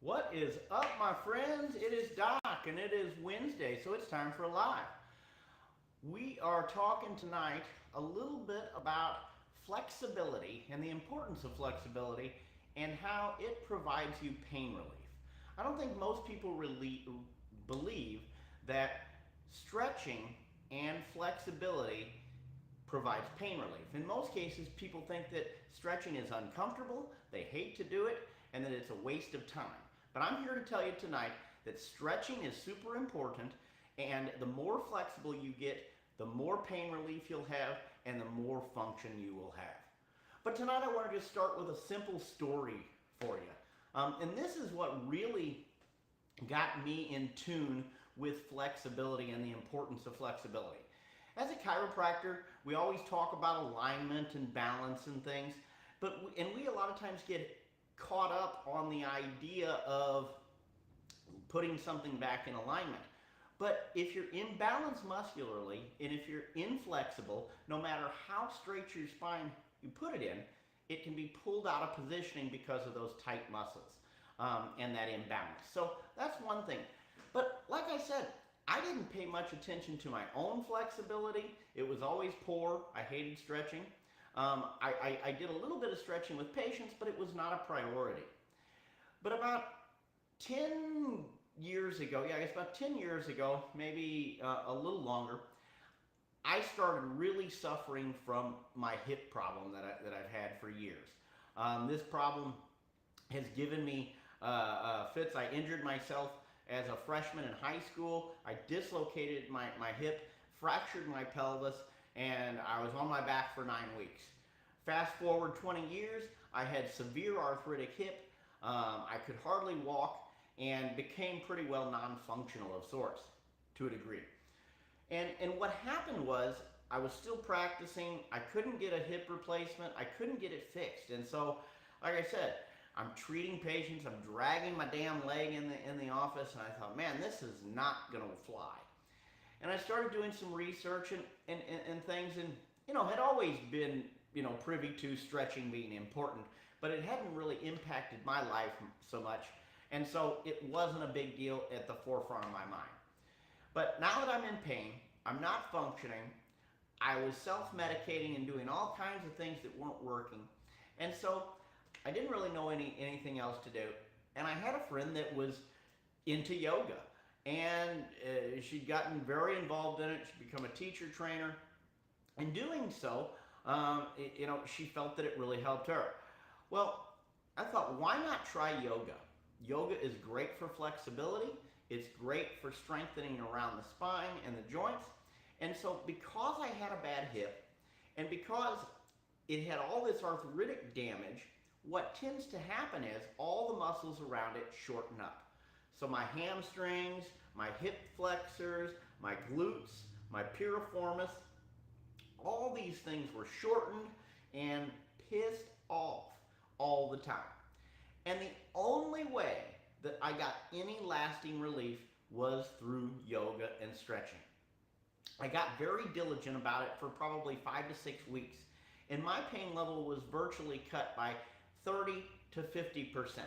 What is up, my friends? It is Doc, and it is Wednesday, so it's time for live. We are talking tonight a little bit about flexibility and the importance of flexibility and how it provides you pain relief. I don't think most people really believe that stretching and flexibility provides pain relief. In most cases, people think that stretching is uncomfortable, they hate to do it, and that it's a waste of time. But I'm here to tell you tonight that stretching is super important, and the more flexible you get, the more pain relief you'll have and the more function you will have. But tonight I want to just start with a simple story for you. And this is what really got me in tune with flexibility and the importance of flexibility. As a chiropractor, we always talk about alignment and balance and things, and we a lot of times get caught up on the idea of putting something back in alignment. But if you're imbalanced muscularly and if you're inflexible, no matter how straight your spine you put it in, it can be pulled out of positioning because of those tight muscles and that imbalance. So that's one thing. But like I said, I didn't pay much attention to my own flexibility. It was always poor. I hated stretching. I did a little bit of stretching with patients, but it was not a priority. But about 10 years ago, I guess about 10 years ago, maybe a little longer, I started really suffering from my hip problem that I've had for years. This problem has given me fits. I injured myself as a freshman in high school. I dislocated my hip, fractured my pelvis, and I was on my back for 9 weeks. Fast forward 20 years, I had severe arthritic hip. I could hardly walk and became pretty well non-functional of sorts to a degree. And what happened was I was still practicing. I couldn't get a hip replacement. I couldn't get it fixed. And so, like I said, I'm treating patients. I'm dragging my damn leg in the office, and I thought, man, this is not going to fly. And I started doing some research and things, and had always been privy to stretching being important, but it hadn't really impacted my life so much, and so it wasn't a big deal at the forefront of my mind. But now that I'm in pain, I'm not functioning, I was self-medicating and doing all kinds of things that weren't working, and so I didn't really know anything else to do. And I had a friend that was into yoga, and she'd gotten very involved in it. She'd become a teacher trainer. In doing so, she felt that it really helped her. Well, I thought, why not try yoga? Yoga is great for flexibility. It's great for strengthening around the spine and the joints. And so because I had a bad hip, and because it had all this arthritic damage, what tends to happen is all the muscles around it shorten up. So my hamstrings, my hip flexors, my glutes, my piriformis, all these things were shortened and pissed off all the time. And the only way that I got any lasting relief was through yoga and stretching. I got very diligent about it for probably 5 to 6 weeks, and my pain level was virtually cut by 30 to 50%.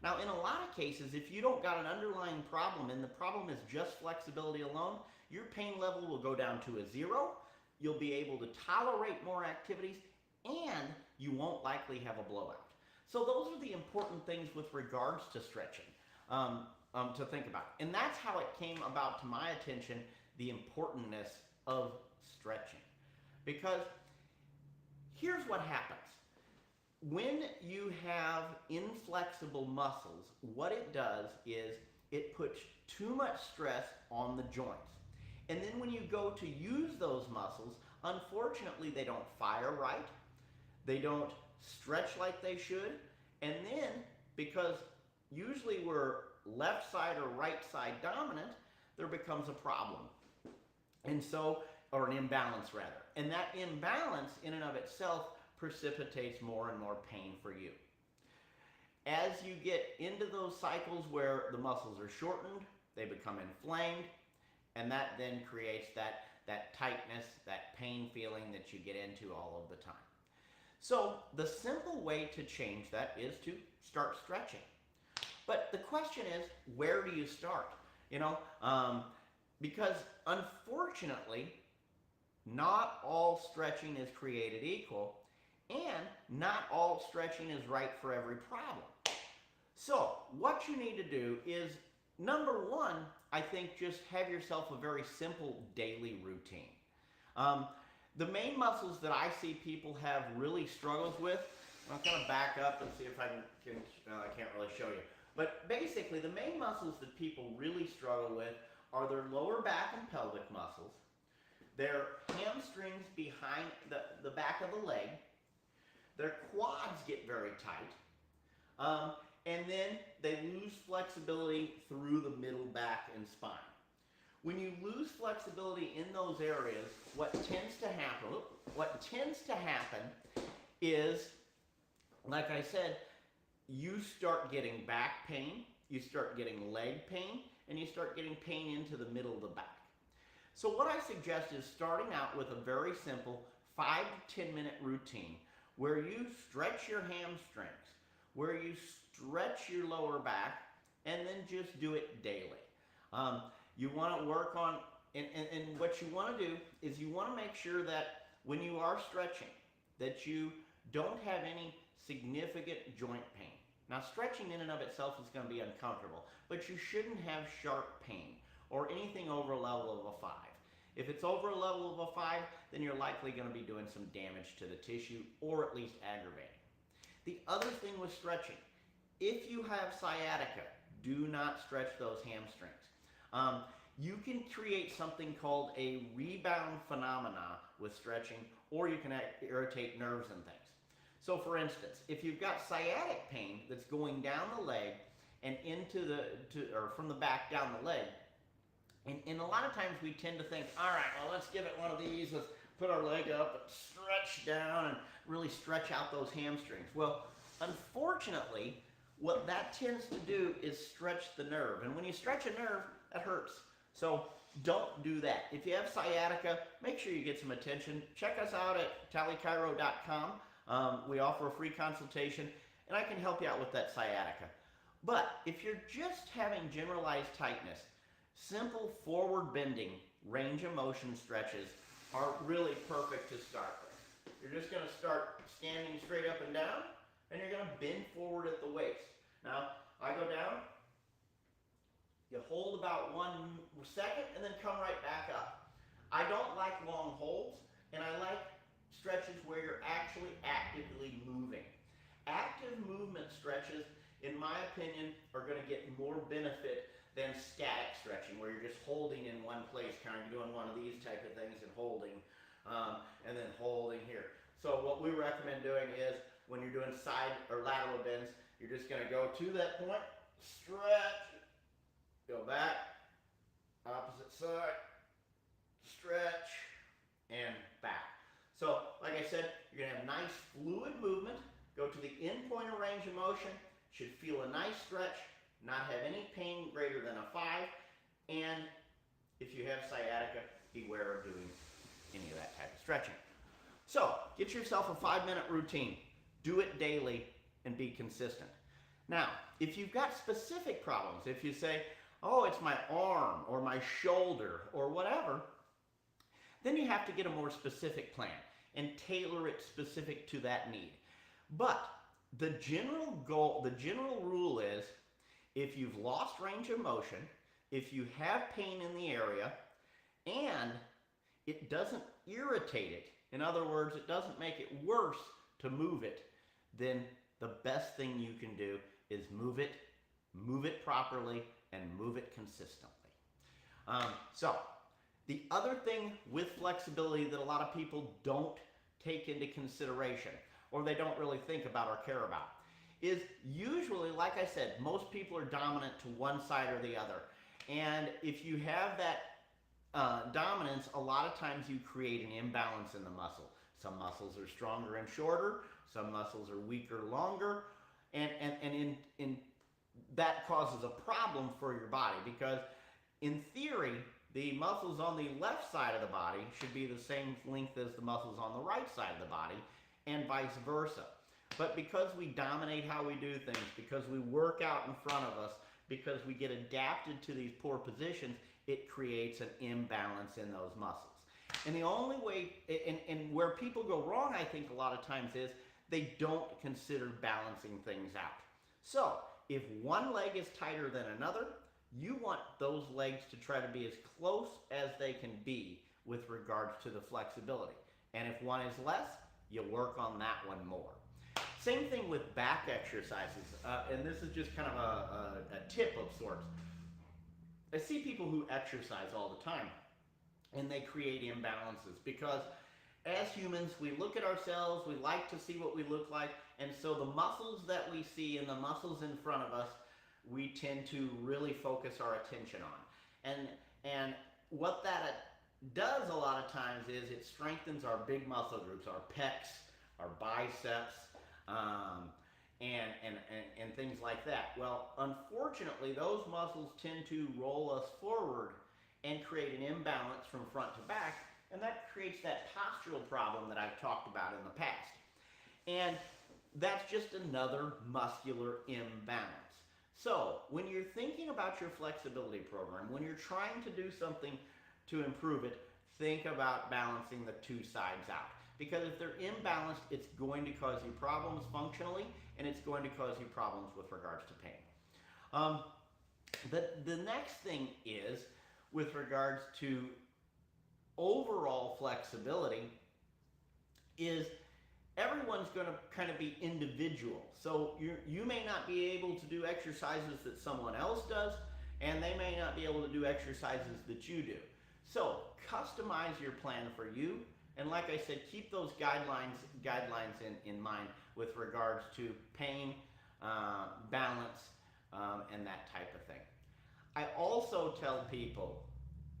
Now, in a lot of cases, if you don't got an underlying problem and the problem is just flexibility alone, your pain level will go down to a 0. You'll be able to tolerate more activities, and you won't likely have a blowout. So those are the important things with regards to stretching to think about. And that's how it came about to my attention, the importance of stretching. Because here's what happens. When you have inflexible muscles, what it does is it puts too much stress on the joints. And then when you go to use those muscles, unfortunately, they don't fire right. They don't stretch like they should. And then, because usually we're left side or right side dominant, there becomes a problem. And so, or an imbalance rather. And that imbalance in and of itself precipitates more and more pain for you. As you get into those cycles where the muscles are shortened, they become inflamed, and that then creates that tightness, that pain feeling that you get into all of the time. So the simple way to change that is to start stretching. But the question is, where do you start? You know, because unfortunately, not all stretching is created equal, and not all stretching is right for every problem. So, what you need to do is, number one, I think just have yourself a very simple daily routine. Um, the main muscles that I see people have really struggles with, I'll kind of back up and see if I can't really show you. But basically, the main muscles that people really struggle with are their lower back and pelvic muscles, their hamstrings behind the back of the leg, their quads get very tight, and then they lose flexibility through the middle back and spine. When you lose flexibility in those areas, what tends to happen is, like I said, you start getting back pain, you start getting leg pain, and you start getting pain into the middle of the back. So what I suggest is starting out with a very simple 5 to 10 minute routine where you stretch your hamstrings, where you stretch your lower back, and then just do it daily. You want to work on, and what you want to do is you want to make sure that when you are stretching, that you don't have any significant joint pain. Now, stretching in and of itself is going to be uncomfortable, but you shouldn't have sharp pain or anything over a level of a 5. If it's over a level of a 5, then you're likely going to be doing some damage to the tissue or at least aggravating. The other thing with stretching, if you have sciatica, do not stretch those hamstrings. You can create something called a rebound phenomena with stretching, or you can irritate nerves and things. So for instance, if you've got sciatic pain that's going down the leg and or from the back down the leg, and a lot of times we tend to think, all right, well, let's give it one of these, let's put our leg up and stretch down and really stretch out those hamstrings. Well, unfortunately, what that tends to do is stretch the nerve. And when you stretch a nerve, that hurts. So don't do that. If you have sciatica, make sure you get some attention. Check us out at tallychiro.com. We offer a free consultation, and I can help you out with that sciatica. But if you're just having generalized tightness, simple forward bending range of motion stretches are really perfect to start with. You're just going to start standing straight up and down, and you're going to bend forward at the waist. Now, I go down, you hold about 1 second, and then come right back up. I don't like long holds, and I like stretches where you're actually actively moving. Active movement stretches, in my opinion, are going to get more benefit than static stretching, where you're just holding in one place, kind of doing one of these type of things and holding, and then holding here. So what we recommend doing is, when you're doing side or lateral bends, you're just going to go to that point, stretch, go back, opposite side, stretch, and back. So, like I said, you're going to have nice fluid movement, go to the end point of range of motion, should feel a nice stretch, not have any pain greater than a 5, and if you have sciatica, beware of doing any of that type of stretching. So, get yourself a 5-minute routine. Do it daily and be consistent. Now, if you've got specific problems, if you say, oh, it's my arm or my shoulder or whatever, then you have to get a more specific plan and tailor it specific to that need. But the general goal, the general rule is, if you've lost range of motion, if you have pain in the area, and it doesn't irritate it, in other words, it doesn't make it worse to move it, then the best thing you can do is move it properly, and move it consistently. So, the other thing with flexibility that a lot of people don't take into consideration, or they don't really think about or care about, is usually, like I said, most people are dominant to one side or the other. And if you have that dominance, a lot of times you create an imbalance in the muscle. Some muscles are stronger and shorter, some muscles are weaker, longer, and in that causes a problem for your body, because in theory, the muscles on the left side of the body should be the same length as the muscles on the right side of the body, and vice versa. But because we dominate how we do things, because we work out in front of us, because we get adapted to these poor positions, it creates an imbalance in those muscles. And the only way, and where people go wrong, I think, a lot of times is they don't consider balancing things out. So, if one leg is tighter than another, you want those legs to try to be as close as they can be with regards to the flexibility. And if one is less, you work on that one more. Same thing with back exercises, and this is just kind of a tip of sorts. I see people who exercise all the time, and they create imbalances because as humans, we look at ourselves, we like to see what we look like, and so the muscles that we see and the muscles in front of us, we tend to really focus our attention on. And what that does a lot of times is it strengthens our big muscle groups, our pecs, our biceps, and things like that. Well, unfortunately, those muscles tend to roll us forward and create an imbalance from front to back, and that creates that postural problem that I've talked about in the past. And that's just another muscular imbalance. So, when you're thinking about your flexibility program, when you're trying to do something to improve it, think about balancing the two sides out. Because if they're imbalanced, it's going to cause you problems functionally, and it's going to cause you problems with regards to pain. The next thing is, with regards to overall flexibility, is everyone's going to kind of be individual. So you may not be able to do exercises that someone else does, and they may not be able to do exercises that you do. So customize your plan for you, and like I said, keep those guidelines in mind with regards to pain, balance, and that type of thing. I also tell people,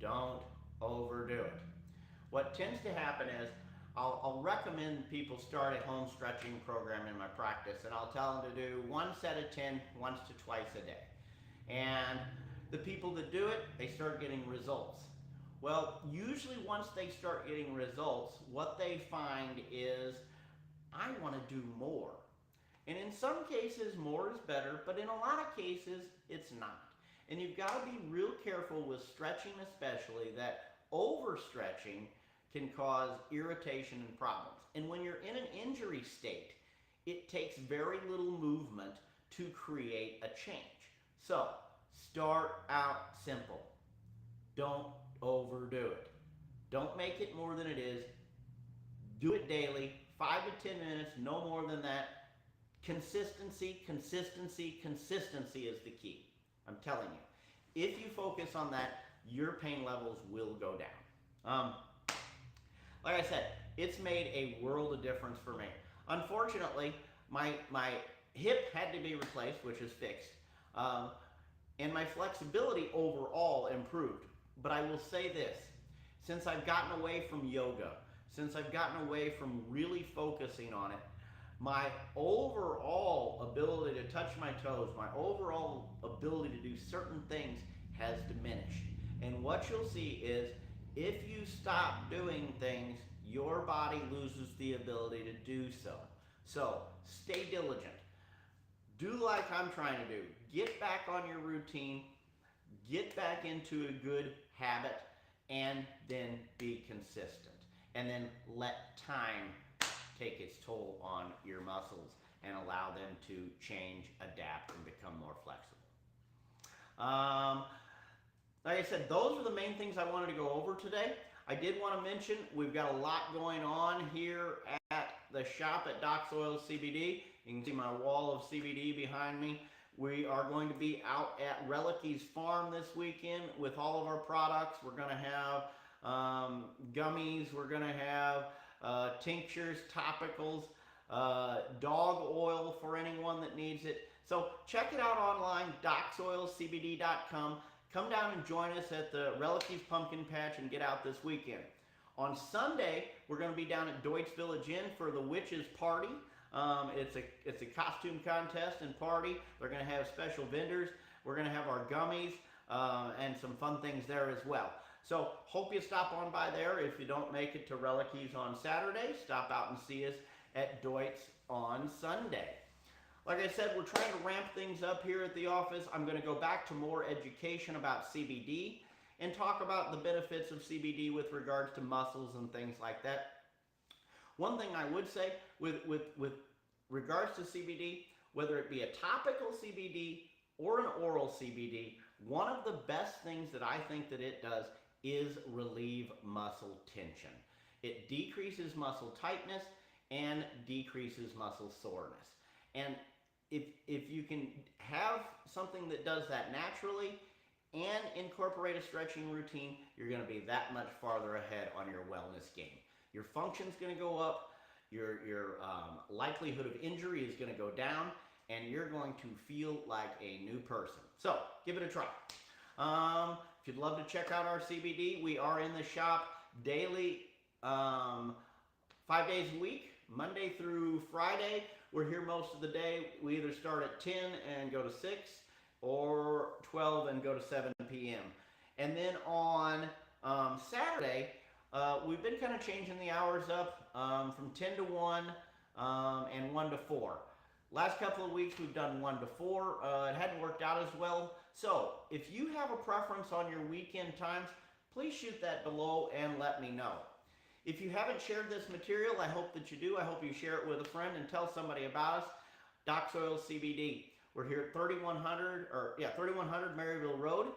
don't overdo it. What tends to happen is I'll recommend people start a home stretching program in my practice, and I'll tell them to do 1 set of 10 once to twice a day. And the people that do it, they start getting results. Well, usually once they start getting results, what they find is, I want to do more. And in some cases, more is better, but in a lot of cases, it's not. And you've got to be real careful with stretching, especially, that overstretching can cause irritation and problems. And when you're in an injury state, it takes very little movement to create a change. So, start out simple. Don't overdo it. Don't make it more than it is. Do it daily, 5 to 10 minutes, no more than that. Consistency, consistency, consistency is the key. I'm telling you. If you focus on that, your pain levels will go down. Like I said, it's made a world of difference for me. Unfortunately, my hip had to be replaced, which is fixed, and my flexibility overall improved. But I will say this, since I've gotten away from yoga, since I've gotten away from really focusing on it, my overall ability to touch my toes, my overall ability to do certain things has diminished. And what you'll see is, if you stop doing things, your body loses the ability to do so. So, stay diligent. Do like I'm trying to do. Get back on your routine, get back into a good habit, and then be consistent. And then let time take its toll on your muscles and allow them to change, adapt, and become more flexible. Like I said, those are the main things I wanted to go over today. I did want to mention we've got a lot going on here at the shop at Doc's Oil CBD. You can see my wall of CBD behind me. We are going to be out at Relicky's Farm this weekend with all of our products. We're going to have gummies. We're going to have tinctures, topicals, dog oil for anyone that needs it. So check it out online, docsoilcbd.com. Come down and join us at the Relicky's Pumpkin Patch and get out this weekend. On Sunday, we're going to be down at Deutsch Village Inn for the Witches Party. It's a costume contest and party. They're going to have special vendors. We're going to have our gummies and some fun things there as well. So hope you stop on by there. If you don't make it to Relicky's on Saturday, stop out and see us at Deutz on Sunday. Like I said, we're trying to ramp things up here at the office. I'm going to go back to more education about CBD and talk about the benefits of CBD with regards to muscles and things like that. One thing I would say with regards to CBD, whether it be a topical CBD or an oral CBD, one of the best things that I think that it does is relieve muscle tension. It decreases muscle tightness and decreases muscle soreness. And if you can have something that does that naturally and incorporate a stretching routine, you're going to be that much farther ahead on your wellness game. Your function's going to go up, your likelihood of injury is going to go down, and you're going to feel like a new person. So give it a try. If you'd love to check out our CBD, we are in the shop daily, 5 days a week, Monday through Friday. We're here most of the day. We either start at 10 and go to 6, or 12 and go to 7 p.m. And then on Saturday, we've been kind of changing the hours up from 10 to 1 and 1 to 4. Last couple of weeks we've done 1 to 4. It hadn't worked out as well. So if you have a preference on your weekend times, please shoot that below and let me know. If you haven't shared this material, I hope that you do. I hope you share it with a friend and tell somebody about us. Doc Soil CBD. We're here at 3100 Maryville Road,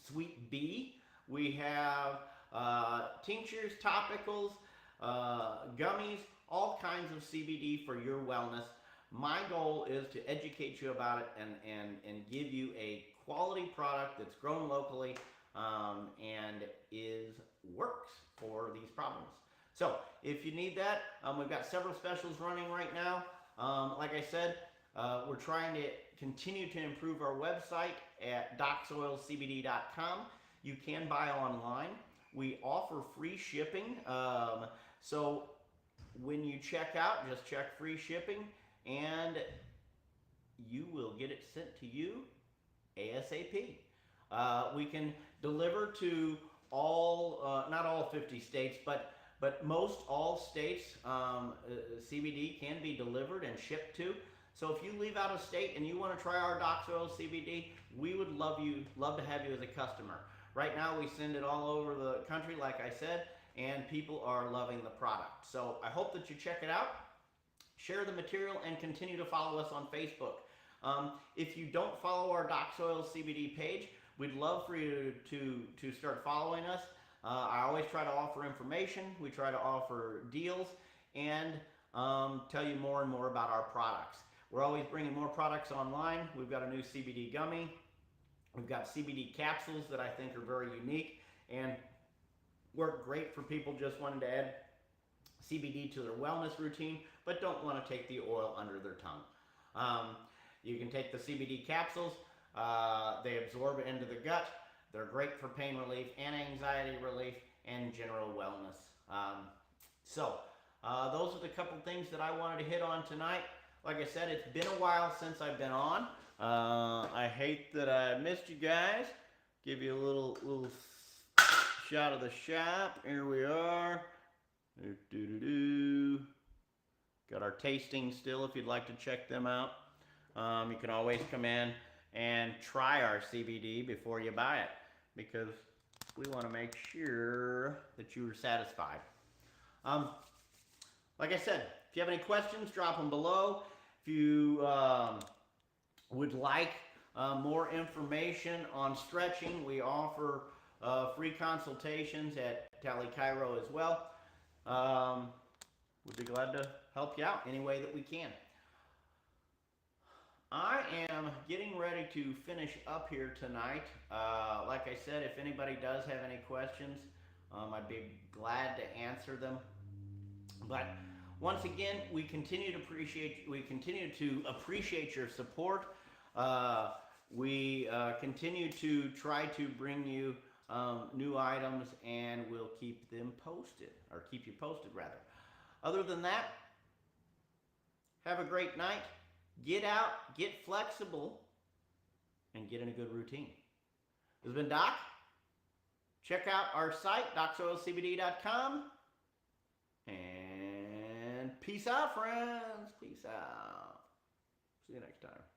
Suite B. We have tinctures, topicals, gummies, all kinds of CBD for your wellness. My goal is to educate you about it and give you a quality product that's grown locally and works for these problems. So if you need that, we've got several specials running right now. Like I said, we're trying to continue to improve our website at docsoilcbd.com. You can buy online. We offer free shipping. So when you check out, just check free shipping and you will get it sent to you ASAP. We can deliver to all, not all 50 states, but most all states. CBD can be delivered and shipped to. So if you leave out of state and you want to try our Doc Soil CBD, we would love to have you as a customer. Right now we send it all over the country, like I said, and people are loving the product. So I hope that you check it out, share the material, and continue to follow us on Facebook. If you don't follow our Doc Soil CBD page, we'd love for you to start following us. I always try to offer information. We try to offer deals and tell you more and more about our products. We're always bringing more products online. We've got a new CBD gummy. We've got CBD capsules that I think are very unique and work great for people just wanting to add CBD to their wellness routine, but don't want to take the oil under their tongue. You can take the CBD capsules. They absorb into the gut. They're great for pain relief and anxiety relief and general wellness. Those are the couple things that I wanted to hit on tonight. Like I said, it's been a while since I've been on. I hate that I missed you guys. Give you a little shot of the shop. Here we are. Got our tastings still if you'd like to check them out. You can always come in and try our CBD before you buy it, because we want to make sure that you are satisfied. Like I said, if you have any questions, drop them below. If you would like more information on stretching, we offer free consultations at Tally Cairo as well. We'd be glad to help you out any way that we can. I am getting ready to finish up here tonight. Like I said, if anybody does have any questions, I'd be glad to answer them. But once again, we continue to appreciate your support. We continue to try to bring you new items, and we'll keep them posted, or keep you posted rather. Other than that, have a great night. Get out, get flexible, and get in a good routine. This has been Doc. Check out our site, docsoilcbd.com, and peace out, friends. Peace out. See you next time.